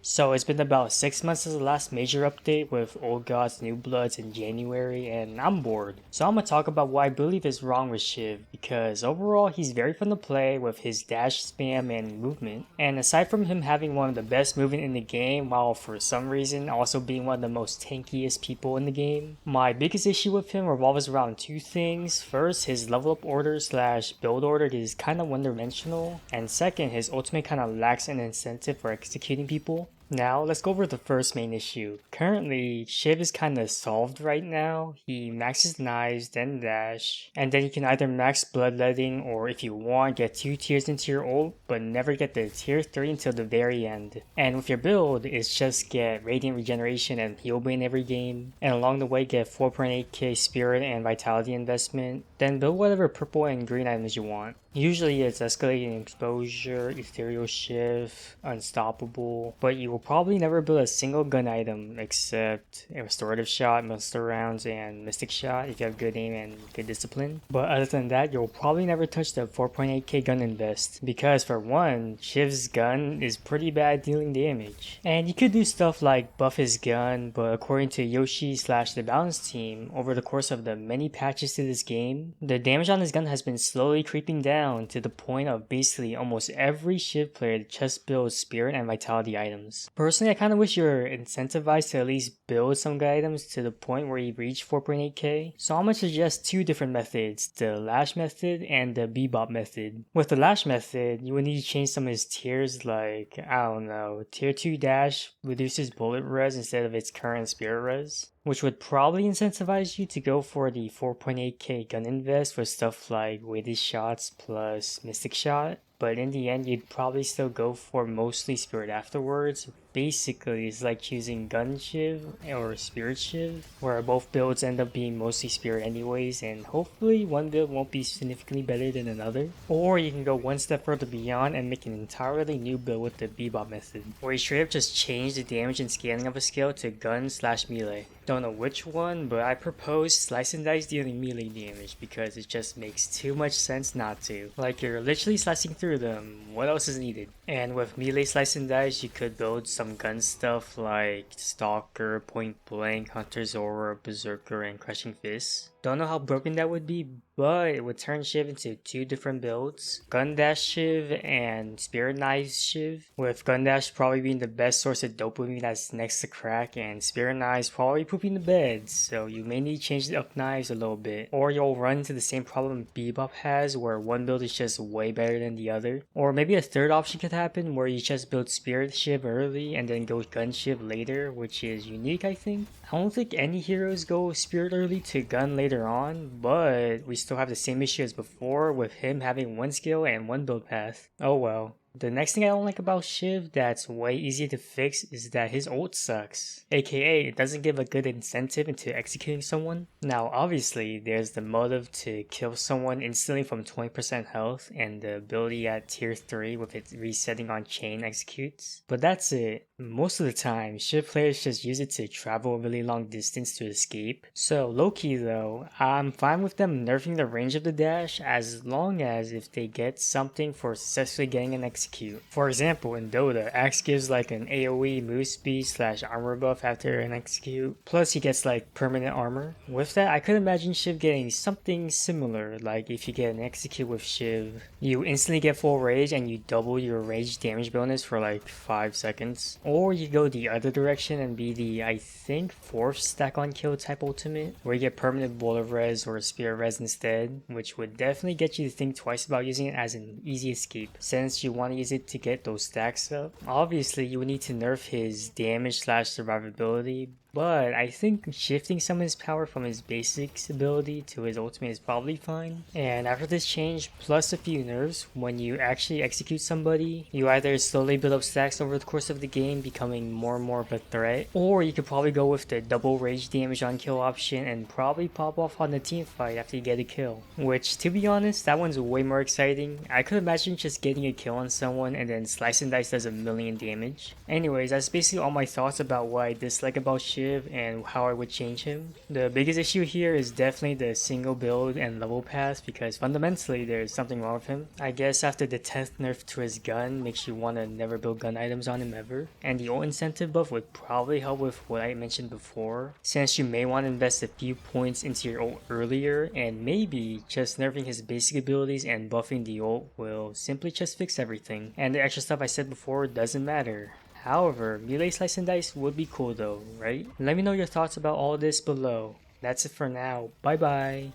So it's been about 6 months since the last major update with Old Gods New Bloods in January, and I'm bored. So I'm gonna talk about what I believe is wrong with Shiv, because overall he's very fun to play with his dash spam and movement. And aside from him having one of the best movement in the game, while for some reason also being one of the most tankiest people in the game, my biggest issue with him revolves around two things. First, his level up order slash build order is kinda one dimensional, and second, his ultimate kinda lacks an incentive for executing people. Now, let's go over the first main issue. Currently, Shiv is kinda solved right now. He maxes knives, then dash, and then you can either max bloodletting or if you want, get 2 tiers into your ult, but never get the tier 3 until the very end. And with your build, it's just get radiant regeneration and heal bane every game, and along the way get 4.8k spirit and vitality investment, then build whatever purple and green items you want. Usually it's escalating exposure, ethereal shift, unstoppable, but you will probably never build a single gun item except a restorative shot, monster rounds, and mystic shot if you have good aim and good discipline. But other than that, you'll probably never touch the 4.8k gun invest, because for one, Shiv's gun is pretty bad dealing damage. And you could do stuff like buff his gun, but according to Yoshi slash the balance team, over the course of the many patches to this game, the damage on his gun has been slowly creeping down to the point of basically almost every Shiv player to just build spirit and vitality items. Personally, I kinda wish you were incentivized to at least build some good items to the point where you reach 4.8k. So I'm gonna suggest two different methods, the lash method and the bebop method. With the lash method, you would need to change some of his tiers, like, I don't know, tier 2 dash reduces bullet res instead of its current spirit res, which would probably incentivize you to go for the 4.8k gun invest for stuff like weighted shots plus mystic shot. But in the end, you'd probably still go for mostly spirit afterwards. Basically, it's like choosing gun shiv or spirit shiv, where both builds end up being mostly spirit anyways, and hopefully one build won't be significantly better than another. Or you can go one step further beyond and make an entirely new build with the bebop method, where you straight up just change the damage and scaling of a skill to gun slash melee. Don't know which one, but I propose slice and dice dealing melee damage because it just makes too much sense not to. Like, you're literally slicing through them, what else is needed? And with melee slice and dice, you could build some gun stuff like Stalker, Point Blank, Hunter's Aura, Berserker, and Crushing Fist. Don't know how broken that would be, but it would turn Shiv into two different builds, Gun Dash Shiv and Spirit Knives Shiv, with Gun Dash probably being the best source of dopamine that's next to crack, and Spirit Knives probably pooping the bed, so you may need to change up knives a little bit, or you'll run into the same problem Bebop has, where one build is just way better than the other. Or maybe a third option could happen, where you just build Spirit Shiv early and then go Gun Shiv later, which is unique, I think. I don't think any heroes go Spirit early to Gun later on, but we still have the same issue as before with him having one skill and one build path. Oh well. The next thing I don't like about Shiv that's way easier to fix is that his ult sucks, aka it doesn't give a good incentive into executing someone. Now obviously there's the motive to kill someone instantly from 20% health and the ability at tier 3 with it resetting on chain executes, but that's it. Most of the time, Shiv players just use it to travel a really long distance to escape. So low-key though, I'm fine with them nerfing the range of the dash as long as if they get something for successfully getting an execute. For example, in Dota, Axe gives like an AoE move speed slash armor buff after an execute, plus he gets like permanent armor. With that, I could imagine Shiv getting something similar, like if you get an execute with Shiv, you instantly get full rage and you double your rage damage bonus for like 5 seconds. Or you go the other direction and be the, I think, 4th stack on kill type ultimate, where you get permanent bullet res or spirit res instead, which would definitely get you to think twice about using it as an easy escape, since you want to use it to get those stacks up. Obviously, you would need to nerf his damage slash survivability, but I think shifting some of his power from his basics ability to his ultimate is probably fine. And after this change, plus a few nerfs, when you actually execute somebody, you either slowly build up stacks over the course of the game, becoming more and more of a threat, or you could probably go with the double rage damage on kill option and probably pop off on the team fight after you get a kill. Which, to be honest, that one's way more exciting. I could imagine just getting a kill on someone and then slice and dice does a million damage. Anyways, that's basically all my thoughts about what I dislike about Shiv Shiv and how I would change him. The biggest issue here is definitely the single build and level pass because fundamentally there's something wrong with him. I guess after the 10th nerf to his gun makes you want to never build gun items on him ever. And the ult incentive buff would probably help with what I mentioned before, since you may want to invest a few points into your ult earlier, and maybe just nerfing his basic abilities and buffing the ult will simply just fix everything. And the extra stuff I said before doesn't matter. However, melee slice and dice would be cool though, right? Let me know your thoughts about all this below. That's it for now. Bye bye.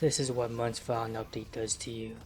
This is what Month's Vow update does to you.